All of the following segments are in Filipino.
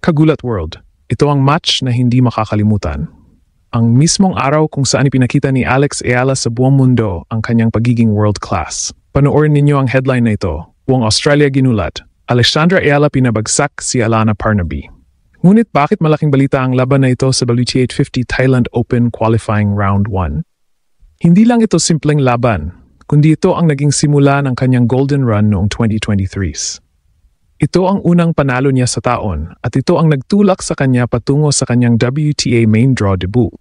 Kagulat World. Ito ang match na hindi makakalimutan. Ang mismong araw kung saan ipinakita ni Alex Eala sa buong mundo ang kanyang pagiging world class. Panoorin ninyo ang headline na ito. Buong Australia ginulat. Alexandra Eala pinabagsak si Alana Parnaby. Ngunit bakit malaking balita ang laban na ito sa WTA 850 Thailand Open Qualifying Round 1? Hindi lang ito simpleng laban, kundi ito ang naging simula ng kanyang golden run noong 2023s. Ito ang unang panalo niya sa taon at ito ang nagtulak sa kanya patungo sa kanyang WTA main draw debut.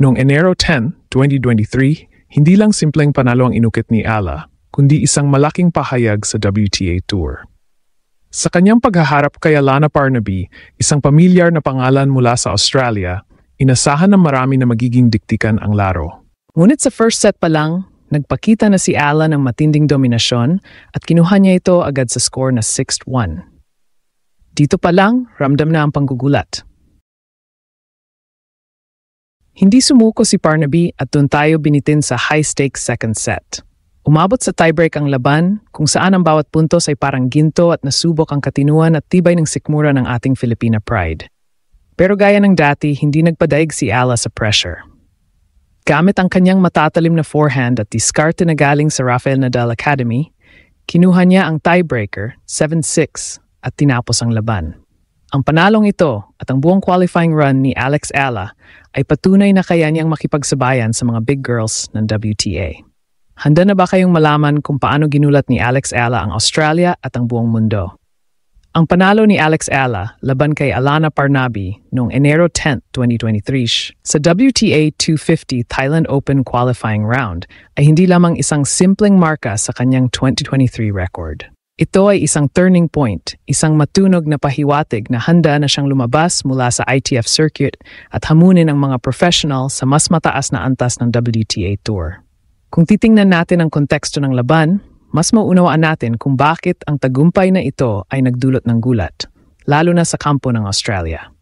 Noong Enero 10, 2023, hindi lang simpleng panalo ang inukit ni Ala, kundi isang malaking pahayag sa WTA Tour. Sa kanyang paghaharap kay Alana Parnaby, isang pamilyar na pangalan mula sa Australia, inasahan ng marami na magiging diktikan ang laro. Ngunit sa first set pa lang, nagpakita na si Ala ng matinding dominasyon at kinuha niya ito agad sa score na 6-1. Dito pa lang, ramdam na ang panggugulat. Hindi sumuko si Parnaby at doon tayo binitin sa high-stakes second set. Umabot sa tiebreak ang laban kung saan ang bawat puntos ay parang ginto at nasubok ang katinuan at tibay ng sikmura ng ating Filipina pride. Pero gaya ng dati, hindi nagpadaig si Ala sa pressure. Gamit ang kanyang matatalim na forehand at diskarte na galing sa Rafael Nadal Academy, kinuha niya ang tiebreaker, 7-6, at tinapos ang laban. Ang panalong ito at ang buong qualifying run ni Alex Eala ay patunay na kaya niyang makipagsabayan sa mga big girls ng WTA. Handa na ba kayong malaman kung paano ginulat ni Alex Eala ang Australia at ang buong mundo? Ang panalo ni Alex Eala laban kay Alana Parnaby noong Enero 10, 2023 sa WTA 250 Thailand Open Qualifying Round ay hindi lamang isang simpleng marka sa kanyang 2023 record. Ito ay isang turning point, isang matunog na pahiwatig na handa na siyang lumabas mula sa ITF circuit at hamunin ang mga professional sa mas mataas na antas ng WTA Tour. Kung titingnan natin ang konteksto ng laban, mas mauunawaan natin kung bakit ang tagumpay na ito ay nagdulot ng gulat, lalo na sa kampo ng Australia.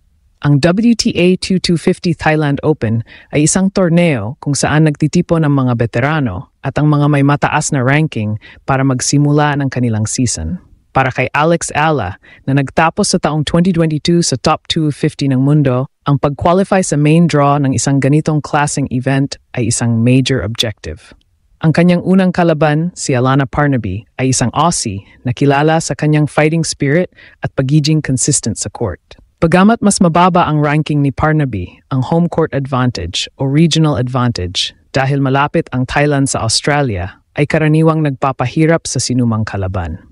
Ang WTA 250 Thailand Open ay isang torneo kung saan nagtitipon ang mga veterano at ang mga may mataas na ranking para magsimula ng kanilang season. Para kay Alex Eala na nagtapos sa taong 2022 sa top 250 ng mundo, ang pag-qualify sa main draw ng isang ganitong klaseng event ay isang major objective. Ang kanyang unang kalaban, si Alana Parnaby, ay isang Aussie na kilala sa kanyang fighting spirit at pagiging consistent sa court. Bagamat mas mababa ang ranking ni Parnaby, ang home court advantage o regional advantage dahil malapit ang Thailand sa Australia ay karaniwang nagpapahirap sa sinumang kalaban.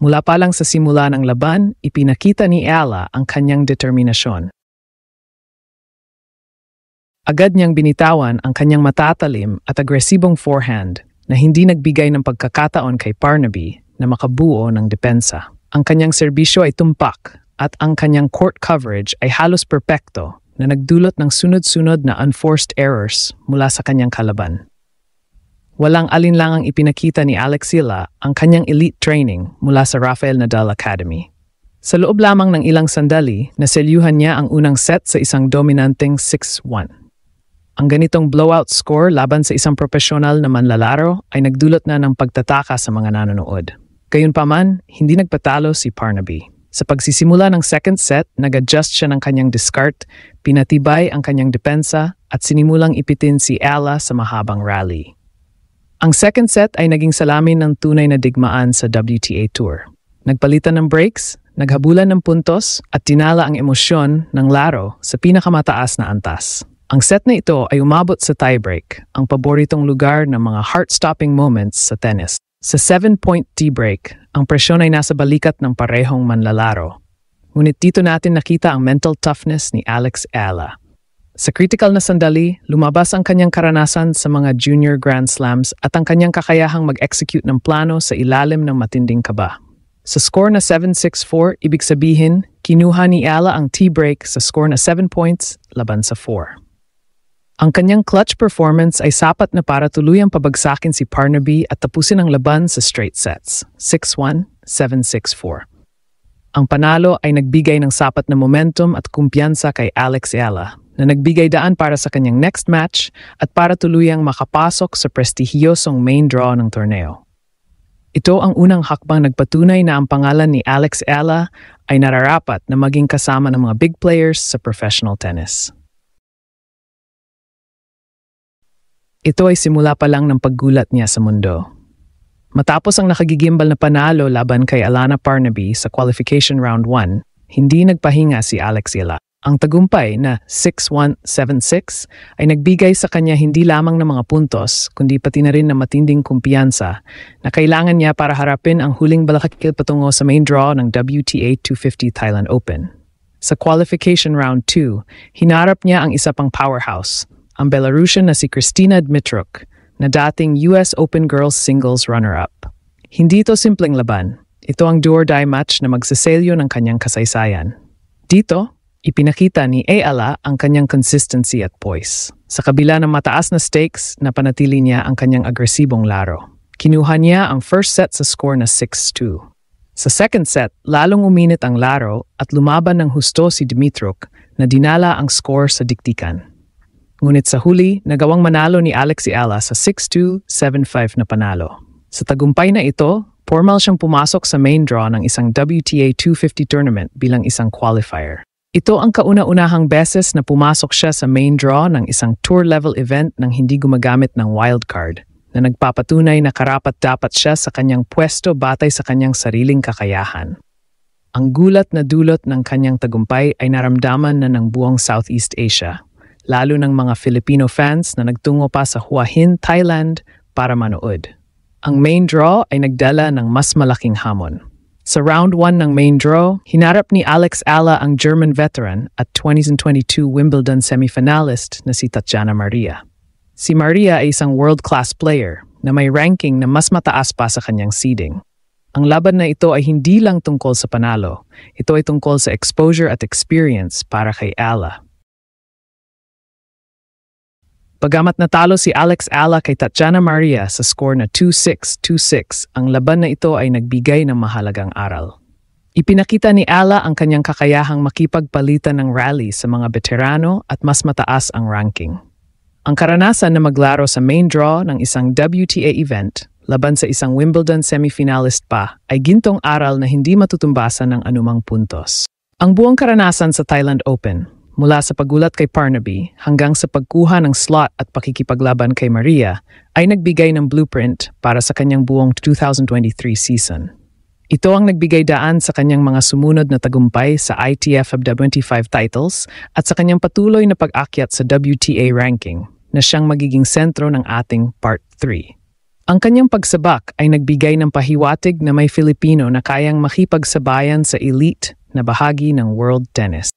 Mula pa lang sa simula ng laban, ipinakita ni Eala ang kanyang determinasyon. Agad niyang binitawan ang kanyang matatalim at agresibong forehand na hindi nagbigay ng pagkakataon kay Parnaby na makabuo ng depensa. Ang kanyang serbisyo ay tumpak at ang kanyang court coverage ay halos perpekto na nagdulot ng sunod-sunod na unforced errors mula sa kanyang kalaban. Walang alinlangang ipinakita ni Alex Eala ang kanyang elite training mula sa Rafael Nadal Academy. Sa loob lamang ng ilang sandali, naselyuhan niya ang unang set sa isang dominanteng 6-1. Ang ganitong blowout score laban sa isang profesional na manlalaro ay nagdulot na ng pagtataka sa mga nanonood. Gayunpaman, hindi nagpatalo si Parnaby. Sa pagsisimula ng second set, nag-adjust siya ng kanyang discard, pinatibay ang kanyang depensa at sinimulang ipitin si Eala sa mahabang rally. Ang second set ay naging salamin ng tunay na digmaan sa WTA Tour. Nagpalitan ng breaks, naghabulan ng puntos at tinala ang emosyon ng laro sa pinakamataas na antas. Ang set na ito ay umabot sa tiebreak, ang paboritong lugar ng mga heart-stopping moments sa tennis. Sa 7-point tie-break, ang presyon ay nasa balikat ng parehong manlalaro. Ngunit dito natin nakita ang mental toughness ni Alex Eala. Sa critical na sandali, lumabas ang kanyang karanasan sa mga junior Grand Slams at ang kanyang kakayahang mag-execute ng plano sa ilalim ng matinding kaba. Sa score na 7-6-4, ibig sabihin, kinuha ni Eala ang tie-break sa score na 7 points laban sa 4. Ang kanyang clutch performance ay sapat na para tuluyang pabagsakin si Parnaby at tapusin ang laban sa straight sets, 6-1, 7-6-4. Ang panalo ay nagbigay ng sapat na momentum at kumpiyansa kay Alex Eala na nagbigay daan para sa kanyang next match at para tuluyang makapasok sa prestihiyosong main draw ng torneo. Ito ang unang hakbang nagpatunay na ang pangalan ni Alex Ayala ay nararapat na maging kasama ng mga big players sa professional tennis. Ito ay simula pa lang ng paggulat niya sa mundo. Matapos ang nakagigimbal na panalo laban kay Alana Parnaby sa qualification round 1, hindi nagpahinga si Alex Ayala. Ang tagumpay na 6-1, 7-6 ay nagbigay sa kanya hindi lamang ng mga puntos, kundi pati na rin ng matinding kumpiyansa na kailangan niya para harapin ang huling balakakil patungo sa main draw ng WTA 250 Thailand Open. Sa qualification round 2, hinarap niya ang isa pang powerhouse, ang Belarusian na si Kristina Dmitruk, na dating US Open Girls Singles runner-up. Hindi ito simpleng laban. Ito ang do-or-die match na magsaselyo ng kanyang kasaysayan. Dito, ipinakita ni Ayala ang kanyang consistency at poise. Sa kabila ng mataas na stakes, napanatili niya ang kanyang agresibong laro. Kinuha niya ang first set sa score na 6-2. Sa second set, lalong uminit ang laro at lumaban ng husto si Dmitruk na dinala ang score sa diktikan. Ngunit sa huli, nagawang manalo ni Alex Ayala sa 6-2, 7-5 na panalo. Sa tagumpay na ito, formal siyang pumasok sa main draw ng isang WTA 250 tournament bilang isang qualifier. Ito ang kauna-unahang beses na pumasok siya sa main draw ng isang tour-level event nang hindi gumagamit ng wildcard, na nagpapatunay na karapat-dapat siya sa kanyang pwesto batay sa kanyang sariling kakayahan. Ang gulat na dulot ng kanyang tagumpay ay naramdaman na ng buong Southeast Asia, lalo ng mga Filipino fans na nagtungo pa sa Hua Hin, Thailand para manood. Ang main draw ay nagdala ng mas malaking hamon. Sa round 1 ng main draw, hinarap ni Alex Ayala ang German veteran at 2022 Wimbledon semifinalist na si Tatjana Maria. Si Maria ay isang world-class player na may ranking na mas mataas pa sa kanyang seeding. Ang laban na ito ay hindi lang tungkol sa panalo, ito ay tungkol sa exposure at experience para kay Ayala. Bagamat natalo si Alex Ayala kay Tatjana Maria sa score na 2-6, 2-6, ang laban na ito ay nagbigay ng mahalagang aral. Ipinakita ni Ayala ang kanyang kakayahang makipagpalitan ng rally sa mga veterano at mas mataas ang ranking. Ang karanasan na maglaro sa main draw ng isang WTA event laban sa isang Wimbledon semifinalist pa ay gintong aral na hindi matutumbasan ng anumang puntos. Ang buong karanasan sa Thailand Open, mula sa paggulat kay Parnaby hanggang sa pagkuha ng slot at pakikipaglaban kay Maria, ay nagbigay ng blueprint para sa kanyang buong 2023 season. Ito ang nagbigay daan sa kanyang mga sumunod na tagumpay sa ITF W25 titles at sa kanyang patuloy na pag-akyat sa WTA ranking na siyang magiging sentro ng ating Part 3. Ang kanyang pagsabak ay nagbigay ng pahiwatig na may Filipino na kayang makipagsabayan sa elite na bahagi ng world tennis.